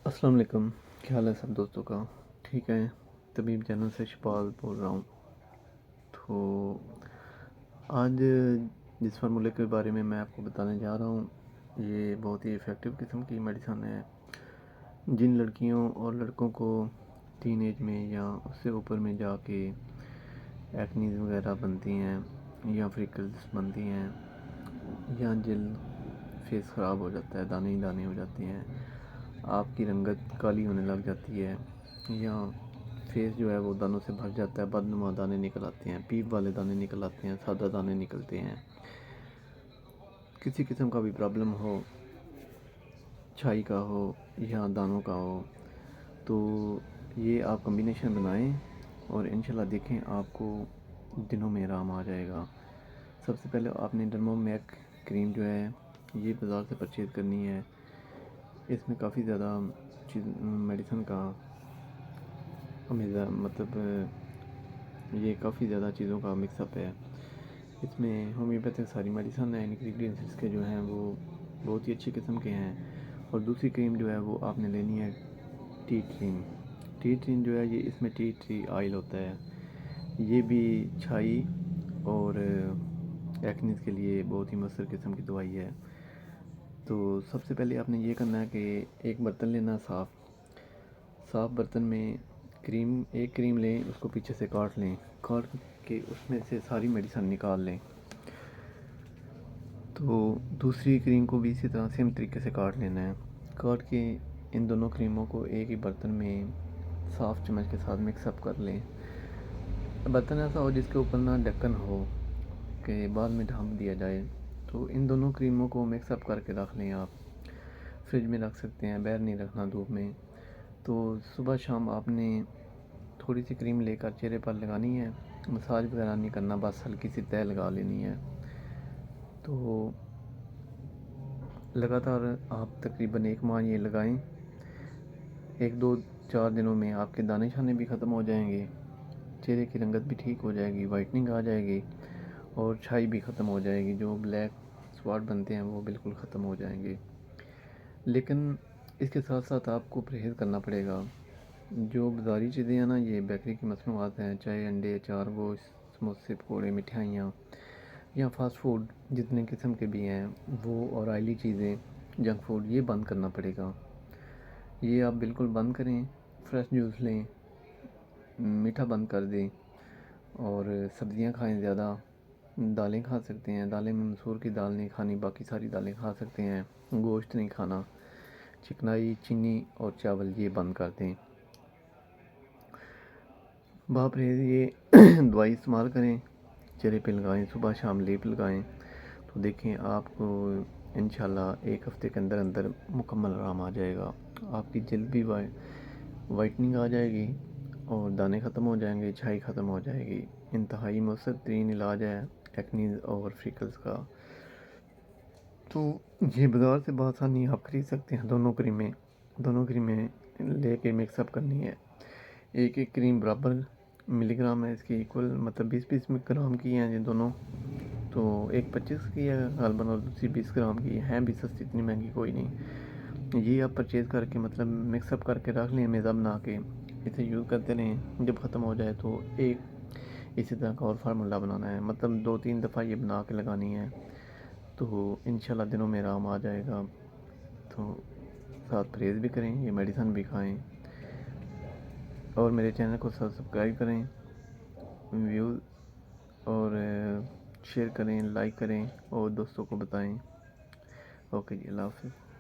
السلام علیکم، کیا حال ہے سب دوستوں کا؟ ٹھیک ہے، طبیب چینل سے شپال بول رہا ہوں۔ تو آج جس فارمولے کے بارے میں آپ کو بتانے جا رہا ہوں، یہ بہت ہی افیکٹو قسم کی میڈیسن ہے۔ جن لڑکیوں اور لڑکوں کو ٹین ایج میں یا اس سے اوپر میں جا کے ایکنیز وغیرہ بنتی ہیں یا فریکلز بنتی ہیں یا جلد فیس خراب ہو جاتا ہے، دانے ہی دانے ہو جاتے ہیں، آپ کی رنگت کالی ہونے لگ جاتی ہے یا فیس جو ہے وہ دانوں سے بھر جاتا ہے، بدنما دانے نکل آتے ہیں، پیپ والے دانے نکل آتے ہیں، سادہ دانے نکلتے ہیں، کسی قسم کا بھی پرابلم ہو، چھائی کا ہو یا دانوں کا ہو، تو یہ آپ کمبینیشن بنائیں اور انشاءاللہ دیکھیں آپ کو دنوں میں آرام آ جائے گا۔ سب سے پہلے آپ نے ڈرمو میک کریم جو ہے یہ بازار سے پرچیز کرنی ہے۔ اس میں کافی زیادہ میڈیسن کا مطلب یہ کافی زیادہ چیزوں کا مکس اپ ہے۔ اس میں ہومیوپیتھک ساری میڈیسن ہیں، انگریڈینٹس اس کے جو ہیں وہ بہت ہی اچھی قسم کے ہیں۔ اور دوسری کریم جو ہے وہ آپ نے لینی ہے ٹی ٹرین۔ ٹی ٹرین جو ہے یہ اس میں ٹی ٹری آئل ہوتا ہے، یہ بھی چھائی اور ایکنیز کے لیے بہت ہی مؤثر قسم کی دوائی ہے۔ تو سب سے پہلے آپ نے یہ کرنا ہے کہ ایک برتن لینا، صاف برتن میں ایک کریم لیں، اس کو پیچھے سے کاٹ لیں، کاٹ کے اس میں سے ساری میڈیسن نکال لیں۔ تو دوسری کریم کو بھی اسی طرح سیم طریقے سے کاٹ لینا ہے، کاٹ کے ان دونوں کریموں کو ایک ہی برتن میں صاف چمچ کے ساتھ مکس اپ کر لیں۔ برتن ایسا ہو جس کے اوپر نہ ڈھکن ہو کہ بعد میں ڈھانپ دیا جائے۔ تو ان دونوں کریموں کو مکس اپ کر کے رکھ لیں، آپ فریج میں رکھ سکتے ہیں، باہر نہیں رکھنا دھوپ میں۔ تو صبح شام آپ نے تھوڑی سی کریم لے کر چہرے پر لگانی ہے، مساج وغیرہ نہیں کرنا، بس ہلکی سی تہ لگا لینی ہے۔ تو لگاتار آپ تقریباً 1 ماہ یہ لگائیں، 1-2-4 دنوں میں آپ کے دانے شانے بھی ختم ہو جائیں گے، چہرے کی رنگت بھی ٹھیک ہو جائے گی، وائٹننگ آ جائے گی اور چھائی بھی ختم ہو جائے گی، جو بلیک اسپاٹ بنتے ہیں وہ بالکل ختم ہو جائیں گے۔ لیکن اس کے ساتھ ساتھ آپ کو پرہیز کرنا پڑے گا۔ جو بازاری چیزیں ہیں نا، یہ بیکری کی مصنوعات ہیں، چاہے انڈے، اچار، گوشت، سموسے، پکوڑے، مٹھائیاں یا فاسٹ فوڈ جتنے قسم کے بھی ہیں وہ، اور آئلی چیزیں، جنک فوڈ، یہ بند کرنا پڑے گا۔ یہ آپ بالکل بند کریں، فریش جوس لیں، میٹھا بند کر دیں اور سبزیاں کھائیں زیادہ، دالیں کھا سکتے ہیں، دالیں میں مسور کی دال نہیں کھانی، باقی ساری دالیں کھا سکتے ہیں، گوشت نہیں کھانا، چکنائی، چینی اور چاول یہ بند کر دیں۔ باپرہیز یہ دوائی استعمال کریں، چہرے پہ لگائیں، صبح شام لیپ لگائیں، تو دیکھیں آپ کو انشاءاللہ 1 ہفتے کے اندر اندر مکمل آرام آ جائے گا۔ آپ کی جلد بھی وائٹننگ آ جائے گی اور دانے ختم ہو جائیں گے، چھائی ختم ہو جائے گی۔ انتہائی مؤثر ترین علاج ہے ایکنیز اور فریکلز کا۔ تو یہ بازار سے بآسانی آپ خرید سکتے ہیں۔ دونوں کریمیں لے کے مکس اپ کرنی ہے۔ ایک کریم برابر ملی گرام ہے اس کی، ایکول مطلب 20-20 گرام کی ہیں یہ دونوں۔ تو ایک 25 کی ہے غالباً اور دوسری 20 گرام کی ہے بھی سستی، اتنی مہنگی کوئی نہیں۔ یہ آپ پرچیز کر کے مطلب مکس اپ کر کے رکھ لیں، میزہ بنا کے اسے یوز کرتے رہیں، جب ختم ہو جائے تو ایک اسی طرح کا اور فارمولہ بنانا ہے، مطلب 2-3 دفعہ یہ بنا کے لگانی ہے، تو انشاءاللہ دنوں میں آرام آ جائے گا۔ تو ساتھ پرہیز بھی کریں، یہ میڈیسن بھی کھائیں اور میرے چینل کو سبسکرائب کریں، ویوز اور شیئر کریں، لائک کریں اور دوستوں کو بتائیں۔ اوکے جی، اللہ حافظ۔